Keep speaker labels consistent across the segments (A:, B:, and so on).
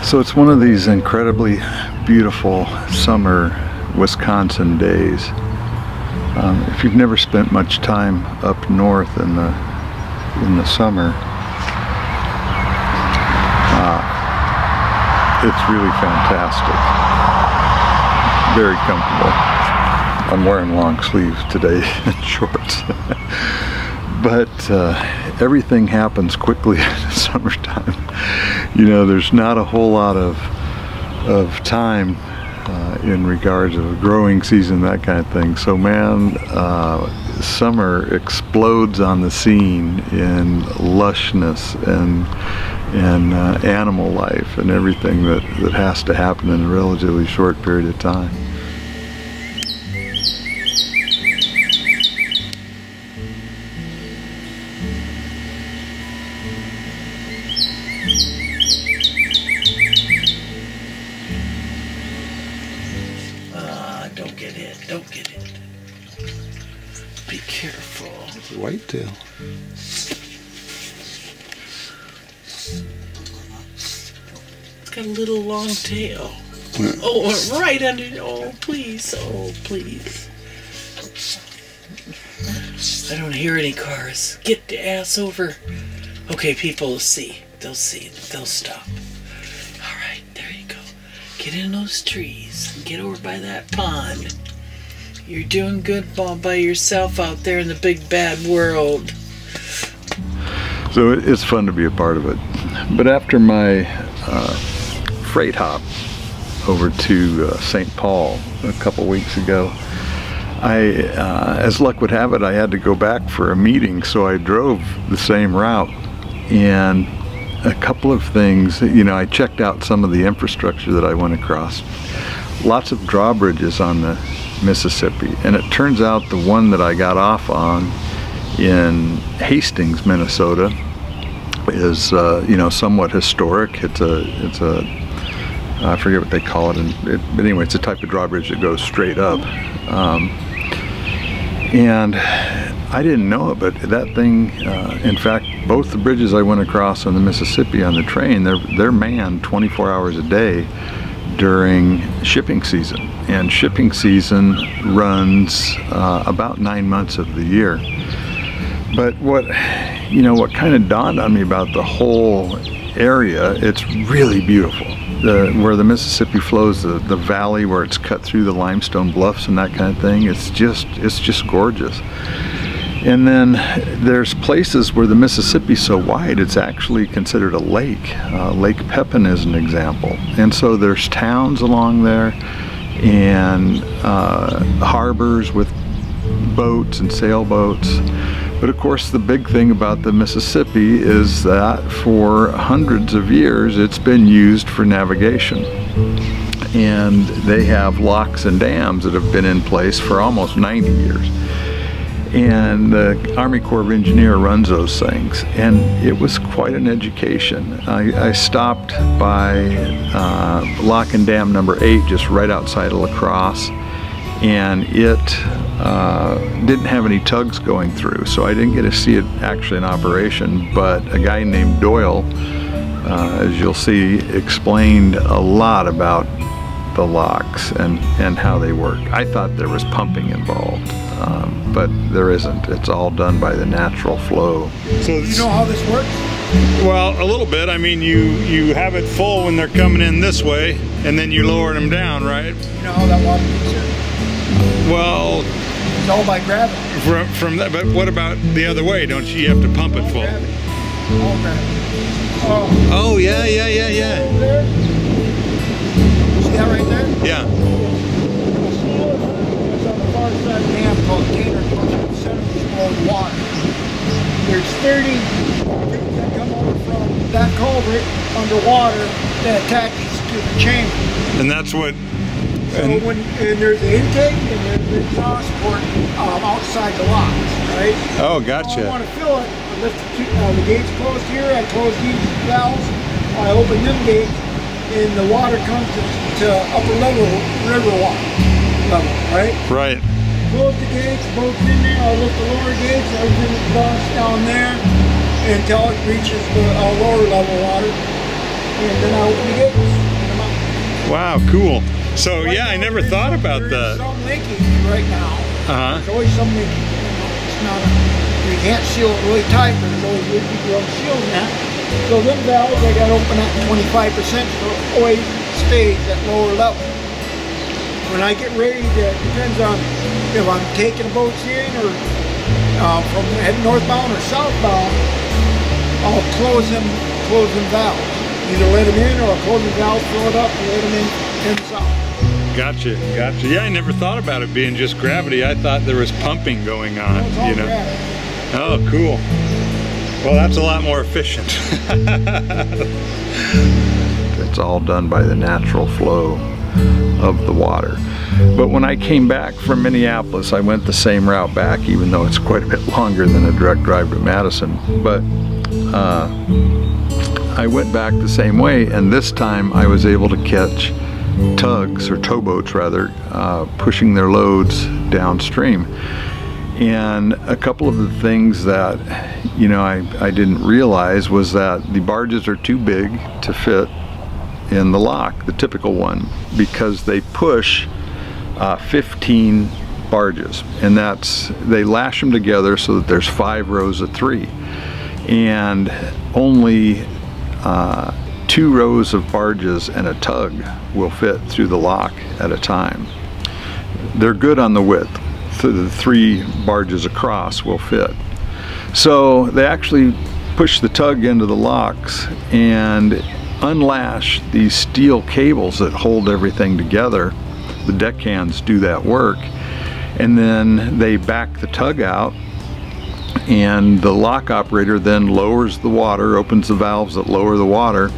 A: So it's one of these incredibly beautiful summer Wisconsin days. If you've never spent much time up north in the summer, it's really fantastic. Very comfortable. I'm wearing long sleeves today and shorts. But everything happens quickly in the summertime. You know, there's not a whole lot of time in regards of growing season, that kind of thing. So man, summer explodes on the scene in lushness and animal life and everything that has to happen in a relatively short period of time.
B: Don't get it, don't get it. Be careful.
A: It's a whitetail.
B: It's got a little long tail. Oh, right under, oh please, oh please. I don't hear any cars. Get the ass over. Okay, people will see. They'll see, they'll stop. Alright, there you go. Get in those trees and get over by that pond. You're doing good all by yourself out there in the big bad world.
A: So it's fun to be a part of it. But after my freight hop over to St. Paul a couple weeks ago, as luck would have it, I had to go back for a meeting, so I drove the same route. And a couple of things, you know, I checked out some of the infrastructure that I went across. Lots of drawbridges on the Mississippi, and it turns out the one that I got off on in Hastings, Minnesota is you know, somewhat historic. It's a I forget what they call it, but anyway, it's a type of drawbridge that goes straight up. And I didn't know it, but that thing, in fact, both the bridges I went across on the Mississippi on the train, they're manned 24 hours a day during shipping season. And shipping season runs about 9 months of the year. But what kind of dawned on me about the whole area, it's really beautiful. Where the Mississippi flows, the valley where it's cut through the limestone bluffs and that kind of thing, it's just gorgeous. And then there's places where the Mississippi's so wide it's actually considered a lake. Lake Pepin is an example. And so there's towns along there and harbors with boats and sailboats. But of course the big thing about the Mississippi is that for hundreds of years it's been used for navigation. And they have locks and dams that have been in place for almost 90 years. And the Army Corps of Engineers runs those things, and it was quite an education. I stopped by Lock and Dam number 8, just right outside of La Crosse, and it didn't have any tugs going through, so I didn't get to see it actually in operation, but a guy named Doyle, as you'll see, explained a lot about the locks and how they work. I thought there was pumping involved, but there isn't. It's all done by the natural flow.
C: So you know how this works? Well, a little bit. I mean, you have it full when they're coming in this way, and then you lower them down, right?
D: You know how that water gets here?
C: Well,
D: it's all by gravity.
C: From that, but what about the other way? Don't you have to pump it full?
D: Gravity. All gravity.
C: Oh yeah.
D: Over there. See that right there?
C: Yeah.
D: It's on the far side of the dam called Gainer Culture Center, which is below the water. There's 30 things that come over from that culvert underwater that attaches to the chamber.
C: And that's what.
D: So and there's the intake and there's the exhaust port outside the locks, right?
C: Oh, gotcha.
D: So I want to fill it. I lift the gates closed here. I close these valves. I open them gates, and the water comes to upper level river water level, right?
C: Right.
D: Close the gates, boats in there. I lift the lower gates. Everything dumps down there until it reaches the lower level water. and then I open the gates. Let them out.
C: Wow, cool. So yeah, I never thought about
D: There's
C: that.
D: some leakage right now.
C: Uh-huh.
D: There's always some leakage. It's not you can't seal it really tight, but there's always leakage on sealing that. So them valves, I got to open at 25%, so it always stays at lower level. When I get ready to, depends on if I'm taking boats in or from heading northbound or southbound, I'll close them valves. Either let them in or I'll close the valve, throw it up, and let them in south.
C: Gotcha, gotcha. Yeah, I never thought about it being just gravity. I thought there was pumping going on,
D: It's all
C: you know.
D: gravity.
C: Oh, cool. Well, that's a lot more efficient.
A: It's all done by the natural flow of the water. But when I came back from Minneapolis, I went the same route back, even though it's quite a bit longer than a direct drive to Madison. But I went back the same way, and this time I was able to catch tugs, or towboats rather, pushing their loads downstream. And a couple of the things that, you know, I didn't realize was that the barges are too big to fit in the lock, the typical one, because they push 15 barges, and they lash them together so that there's 5 rows of 3, and only 2 rows of barges and a tug will fit through the lock at a time. They're good on the width, so the 3 barges across will fit. So they actually push the tug into the locks and unlash these steel cables that hold everything together. The deckhands do that work, and then they back the tug out, and the lock operator then lowers the water, opens the valves that lower the water.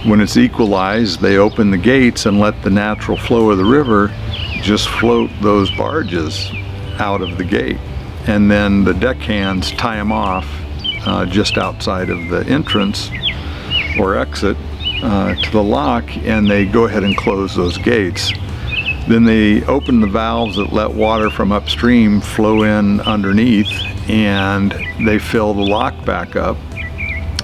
A: When it's equalized, they open the gates and let the natural flow of the river just float those barges out of the gate, and then the deckhands tie them off just outside of the entrance or exit to the lock, and they go ahead and close those gates. Then they open the valves that let water from upstream flow in underneath, and they fill the lock back up.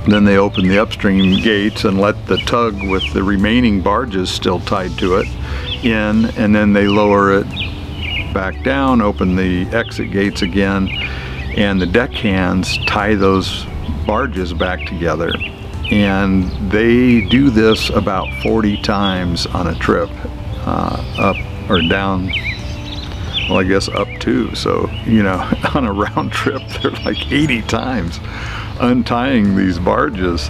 A: Then they open the upstream gates and let the tug with the remaining barges still tied to it in, and then they lower it back down, open the exit gates again, and the deckhands tie those barges back together. And they do this about 40 times on a trip, up or down, well, I guess up too. So, you know, on a round trip, they're like 80 times untying these barges,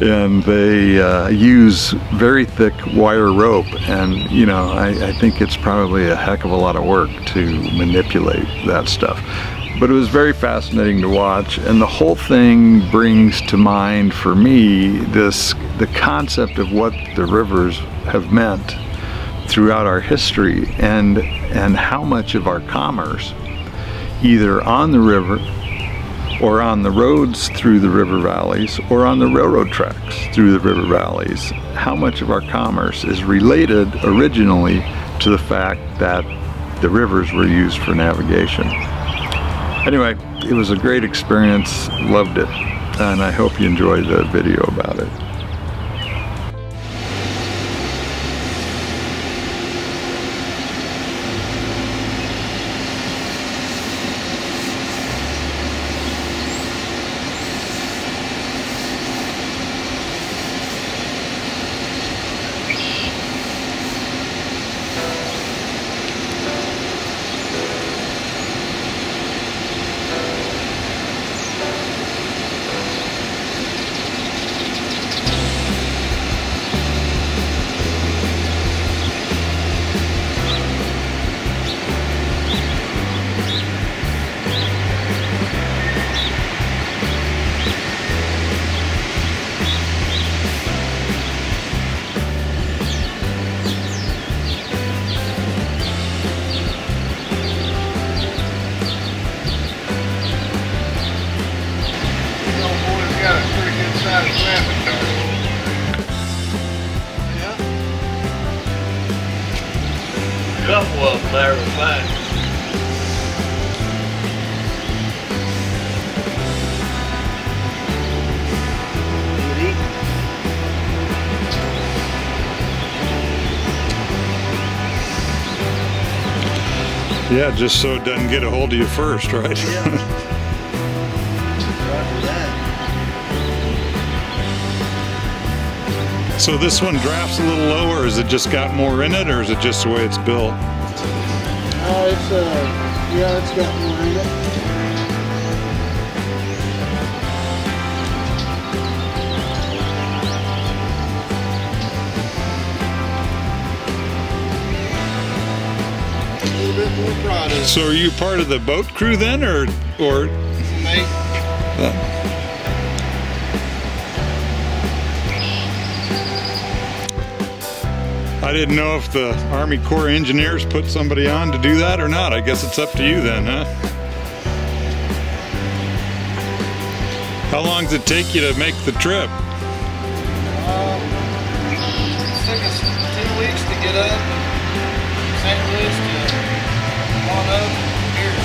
A: and they use very thick wire rope, and you know, I think it's probably a heck of a lot of work to manipulate that stuff. But it was very fascinating to watch, and the whole thing brings to mind for me the concept of what the rivers have meant throughout our history, and how much of our commerce, either on the river or on the roads through the river valleys, or on the railroad tracks through the river valleys, how much of our commerce is related originally to the fact that the rivers were used for navigation. Anyway, it was a great experience, loved it, and I hope you enjoyed the video about it.
B: Couple of them, matter of fact.
C: Yeah, just so it doesn't get a hold of you first, right?
E: Yeah. After that.
C: So this one drafts a little lower. Is it just got more in it, or is it just the way it's built?
E: Yeah, it's got more in it. A little bit more product.
C: So are you part of the boat crew then, or
E: Mate.
C: I didn't know if the Army Corps of Engineers put somebody on to do that or not. I guess it's up to you then, huh? How long does it take you to make the trip?
E: It took us 2 weeks to get up St. Louis to on up here.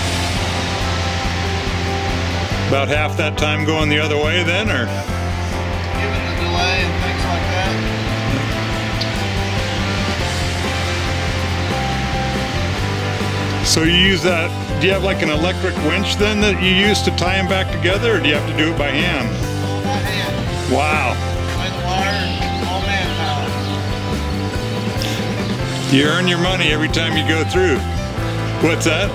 C: About half that time going the other way then, or?
E: Given the delay and things like that.
C: So you use that, do you have like an electric winch then that you use to tie them back together, or do you have to do it by hand?
E: All by hand.
C: Wow.
E: With wire and all manpower.
C: You earn your money every time you go through. What's that?